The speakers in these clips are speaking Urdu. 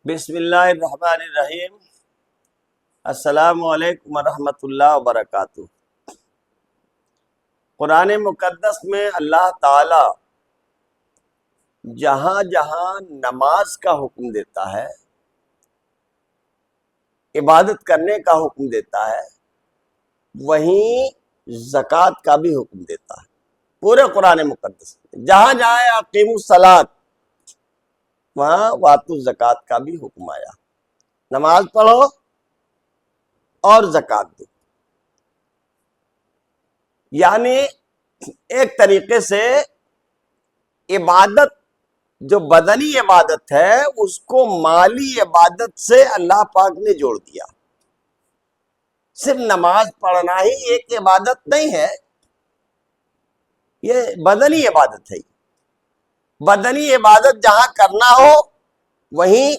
بسم اللہ الرحمن الرحیم۔ السلام علیکم ورحمۃ اللہ وبرکاتہ۔ قرآن مقدس میں اللہ تعالی جہاں جہاں نماز کا حکم دیتا ہے، عبادت کرنے کا حکم دیتا ہے، وہیں زکوٰۃ کا بھی حکم دیتا ہے۔ پورے قرآن مقدس میں جہاں جہاں اقیموا الصلاۃ وہاں واتوا الزکوٰۃ کا بھی حکم آیا، نماز پڑھو اور زکوٰۃ دو۔ یعنی ایک طریقے سے عبادت جو بدنی عبادت ہے اس کو مالی عبادت سے اللہ پاک نے جوڑ دیا۔ صرف نماز پڑھنا ہی ایک عبادت نہیں ہے، یہ بدنی عبادت ہے۔ بدنی عبادت جہاں کرنا ہو وہیں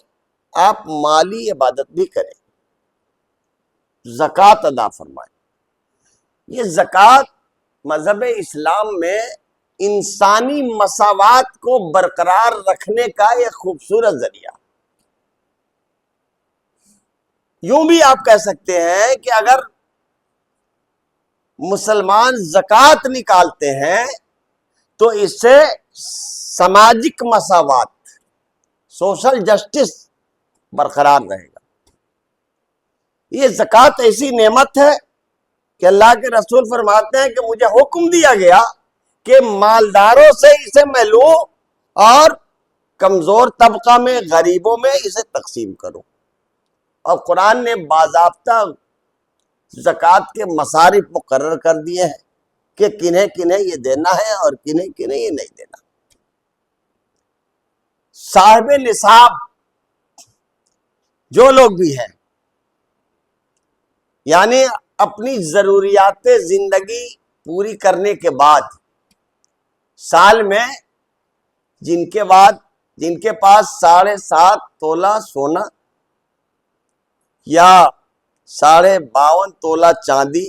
آپ مالی عبادت بھی کریں، زکوٰۃ ادا فرمائیں۔ یہ زکوٰۃ مذہب اسلام میں انسانی مساوات کو برقرار رکھنے کا ایک خوبصورت ذریعہ۔ یوں بھی آپ کہہ سکتے ہیں کہ اگر مسلمان زکوٰۃ نکالتے ہیں تو اس سے سماجک مساوات، سوشل جسٹس برقرار رہے گا۔ یہ زکوٰۃ ایسی نعمت ہے کہ اللہ کے رسول فرماتے ہیں کہ مجھے حکم دیا گیا کہ مالداروں سے اسے میں لوں اور کمزور طبقہ میں، غریبوں میں اسے تقسیم کروں۔ اور قرآن نے باضابطہ زکوٰۃ کے مصارف مقرر کر دیے ہیں کہ کنہیں کنہیں یہ دینا ہے اور کنہیں کنہیں یہ نہیں دینا۔ صاحب نصاب جو لوگ بھی ہیں، یعنی اپنی ضروریات زندگی پوری کرنے کے بعد سال میں جن کے پاس 7.5 تولہ سونا یا 52.5 تولہ چاندی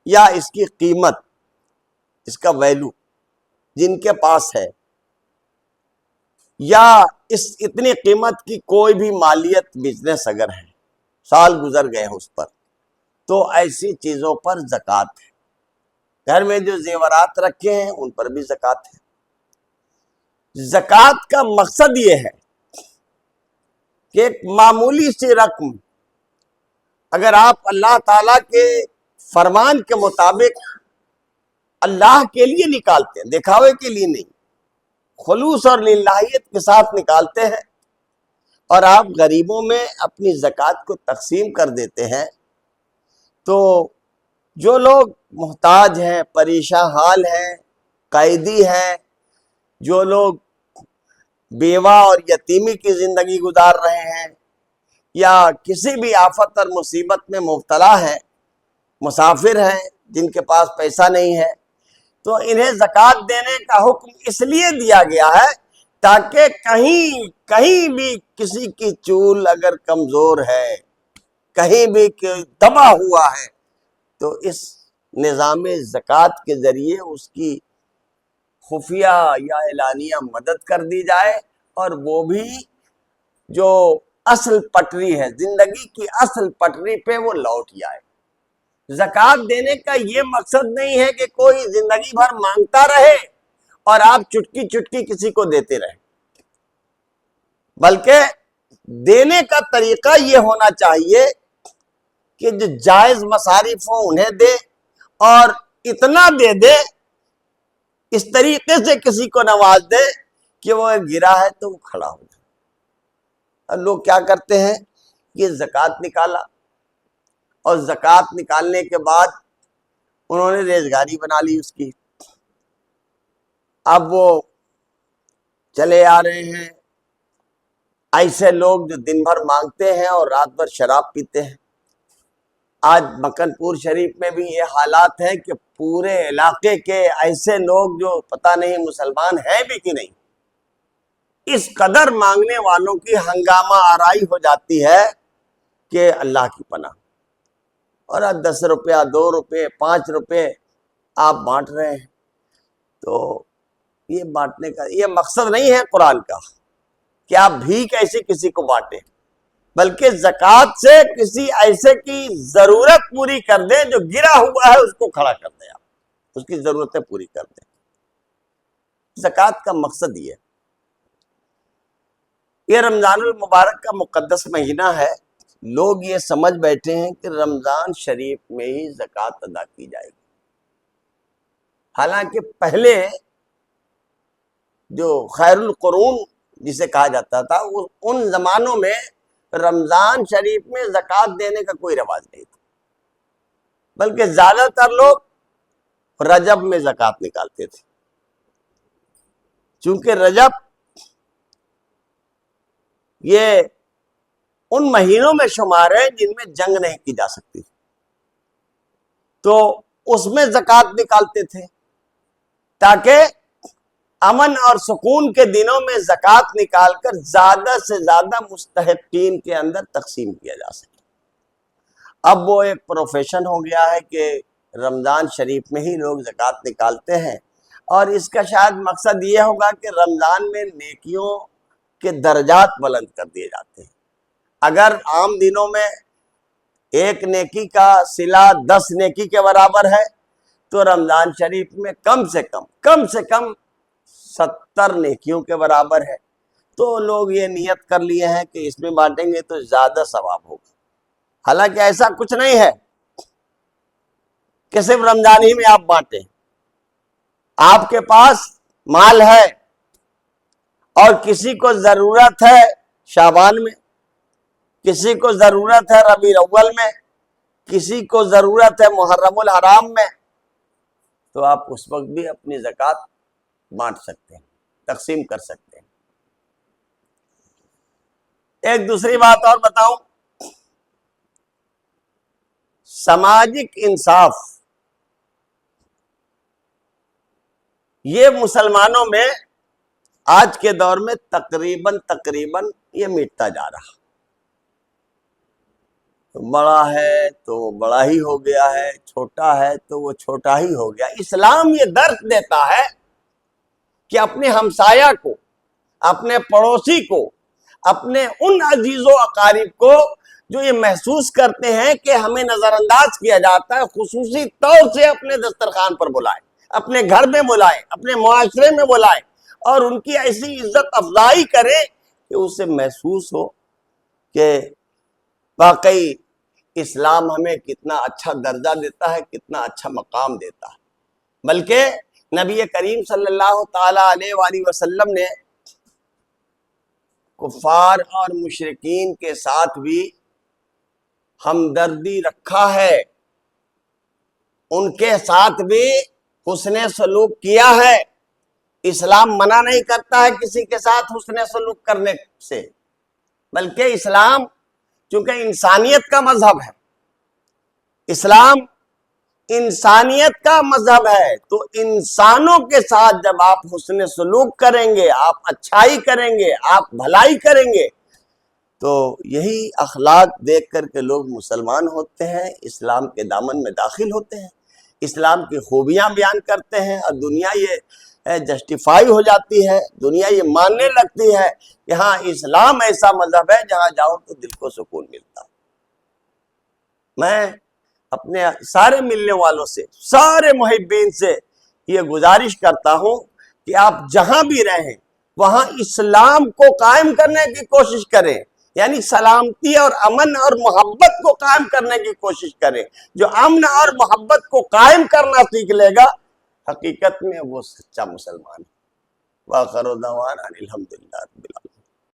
یا اس کی قیمت، اس کا ویلو جن کے پاس ہے، یا اتنی قیمت کی کوئی بھی مالیت بزنس اگر ہے، سال گزر گئے اس پر، تو ایسی چیزوں پر زکوٰۃ ہے۔ گھر میں جو زیورات رکھے ہیں ان پر بھی زکوٰۃ ہے۔ زکوٰۃ کا مقصد یہ ہے کہ ایک معمولی سی رقم اگر آپ اللہ تعالیٰ کے فرمان کے مطابق اللہ کے لیے نکالتے ہیں، دکھاوے کے لیے نہیں، خلوص اور للہیت کے ساتھ نکالتے ہیں، اور آپ غریبوں میں اپنی زکوٰۃ کو تقسیم کر دیتے ہیں، تو جو لوگ محتاج ہیں، پریشان حال ہیں، قیدی ہیں، جو لوگ بیوہ اور یتیمی کی زندگی گزار رہے ہیں، یا کسی بھی آفت اور مصیبت میں مبتلا ہیں، مسافر ہیں جن کے پاس پیسہ نہیں ہے، تو انہیں زکوٰۃ دینے کا حکم اس لیے دیا گیا ہے تاکہ کہیں بھی کسی کی چول اگر کمزور ہے، کہیں بھی دبا ہوا ہے، تو اس نظام زکوٰۃ کے ذریعے اس کی خفیہ یا اعلانیہ مدد کر دی جائے، اور وہ بھی جو اصل پٹری ہے، زندگی کی اصل پٹری پہ وہ لوٹ جائے۔ زکوٰۃ دینے کا یہ مقصد نہیں ہے کہ کوئی زندگی بھر مانگتا رہے اور آپ چٹکی چٹکی کسی کو دیتے رہیں، بلکہ دینے کا طریقہ یہ ہونا چاہیے کہ جو جائز مصارف ہوں انہیں دے، اور اتنا دے دے، اس طریقے سے کسی کو نواز دے کہ وہ گرا ہے تو وہ کھڑا ہو جائے۔ اور لوگ کیا کرتے ہیں، یہ زکوٰۃ نکالا اور زکوٰۃ نکالنے کے بعد انہوں نے ریزگاری بنا لی اس کی، اب وہ چلے آ رہے ہیں۔ ایسے لوگ جو دن بھر مانگتے ہیں اور رات بھر شراب پیتے ہیں۔ آج مکن پور شریف میں بھی یہ حالات ہیں کہ پورے علاقے کے ایسے لوگ جو پتہ نہیں مسلمان ہیں بھی کہ نہیں، اس قدر مانگنے والوں کی ہنگامہ آرائی ہو جاتی ہے کہ اللہ کی پناہ۔ اور 10 روپیہ، 2 روپے، 5 روپے آپ بانٹ رہے ہیں، تو یہ بانٹنے کا یہ مقصد نہیں ہے قرآن کا۔ کہ آپ بھیک ایسی کسی کو بانٹیں، بلکہ زکوٰۃ سے کسی ایسے کی ضرورت پوری کر دیں جو گرا ہوا ہے، اس کو کھڑا کر دیں، آپ اس کی ضرورتیں پوری کر دیں۔ زکوٰۃ کا مقصد یہ ہے۔ یہ رمضان المبارک کا مقدس مہینہ ہے، لوگ یہ سمجھ بیٹھے ہیں کہ رمضان شریف میں ہی زکوٰۃ ادا کی جائے گی، حالانکہ پہلے جو خیر القرون جسے کہا جاتا تھا، ان زمانوں میں رمضان شریف میں زکوٰۃ دینے کا کوئی رواج نہیں تھا، بلکہ زیادہ تر لوگ رجب میں زکوٰۃ نکالتے تھے، چونکہ رجب یہ ان مہینوں میں شمار ہے جن میں جنگ نہیں کی جا سکتی، تو اس میں زکوٰۃ نکالتے تھے تاکہ امن اور سکون کے دنوں میں زکوٰۃ نکال کر زیادہ سے زیادہ مستحقین کے اندر تقسیم کیا جا سکے۔ اب وہ ایک پروفیشن ہو گیا ہے کہ رمضان شریف میں ہی لوگ زکوٰۃ نکالتے ہیں، اور اس کا شاید مقصد یہ ہوگا کہ رمضان میں نیکیوں کے درجات بلند کر دیے جاتے ہیں۔ اگر عام دنوں میں ایک نیکی کا صلہ 10 نیکی کے برابر ہے، تو رمضان شریف میں کم سے کم 70 نیکیوں کے برابر ہے، تو لوگ یہ نیت کر لیے ہیں کہ اس میں بانٹیں گے تو زیادہ ثواب ہوگا۔ حالانکہ ایسا کچھ نہیں ہے کہ صرف رمضان ہی میں آپ بانٹیں۔ آپ کے پاس مال ہے اور کسی کو ضرورت ہے شعبان میں، کسی کو ضرورت ہے ربیع الاول میں، کسی کو ضرورت ہے محرم الحرام میں، تو آپ اس وقت بھی اپنی زکوٰۃ بانٹ سکتے ہیں، تقسیم کر سکتے ہیں۔ ایک دوسری بات اور بتاؤں، سماجک انصاف یہ مسلمانوں میں آج کے دور میں تقریباً یہ مٹتا جا رہا، بڑا ہے تو بڑا ہی ہو گیا ہے، چھوٹا ہے تو وہ چھوٹا ہی ہو گیا۔ اسلام یہ درس دیتا ہے کہ اپنے ہمسایہ کو، اپنے پڑوسی کو، اپنے ان عزیز و اقارب کو جو یہ محسوس کرتے ہیں کہ ہمیں نظر انداز کیا جاتا ہے، خصوصی طور سے اپنے دسترخوان پر بلائیں، اپنے گھر میں بلائیں، اپنے معاشرے میں بلائیں، اور ان کی ایسی عزت افزائی کریں کہ اسے محسوس ہو کہ واقعی اسلام ہمیں کتنا اچھا درجہ دیتا ہے، کتنا اچھا مقام دیتا ہے۔ بلکہ نبی کریم صلی اللہ تعالی علیہ وآلہ وسلم نے کفار اور مشرکین کے ساتھ بھی ہمدردی رکھا ہے، ان کے ساتھ بھی حسن سلوک کیا ہے۔ اسلام منع نہیں کرتا ہے کسی کے ساتھ حسن سلوک کرنے سے، بلکہ اسلام چونکہ انسانیت کا مذہب ہے، اسلام انسانیت کا مذہب ہے، تو انسانوں کے ساتھ جب آپ حسن سلوک کریں گے، آپ اچھائی کریں گے، آپ بھلائی کریں گے، تو یہی اخلاق دیکھ کر کے لوگ مسلمان ہوتے ہیں، اسلام کے دامن میں داخل ہوتے ہیں، اسلام کی خوبیاں بیان کرتے ہیں، اور دنیا یہ جسٹیفائی ہو جاتی ہے، دنیا یہ ماننے لگتی ہے کہ ہاں اسلام ایسا مذہب ہے جہاں جاؤ تو دل کو سکون ملتا۔ میں اپنے سارے ملنے والوں سے، سارے محبین سے یہ گزارش کرتا ہوں کہ آپ جہاں بھی رہیں وہاں اسلام کو قائم کرنے کی کوشش کریں، یعنی سلامتی اور امن اور محبت کو قائم کرنے کی کوشش کریں۔ جو امن اور محبت کو قائم کرنا سیکھ لے گا، حقیقت میں وہ سچا مسلمان ہے۔ وآخر دعوانا الحمدللہ۔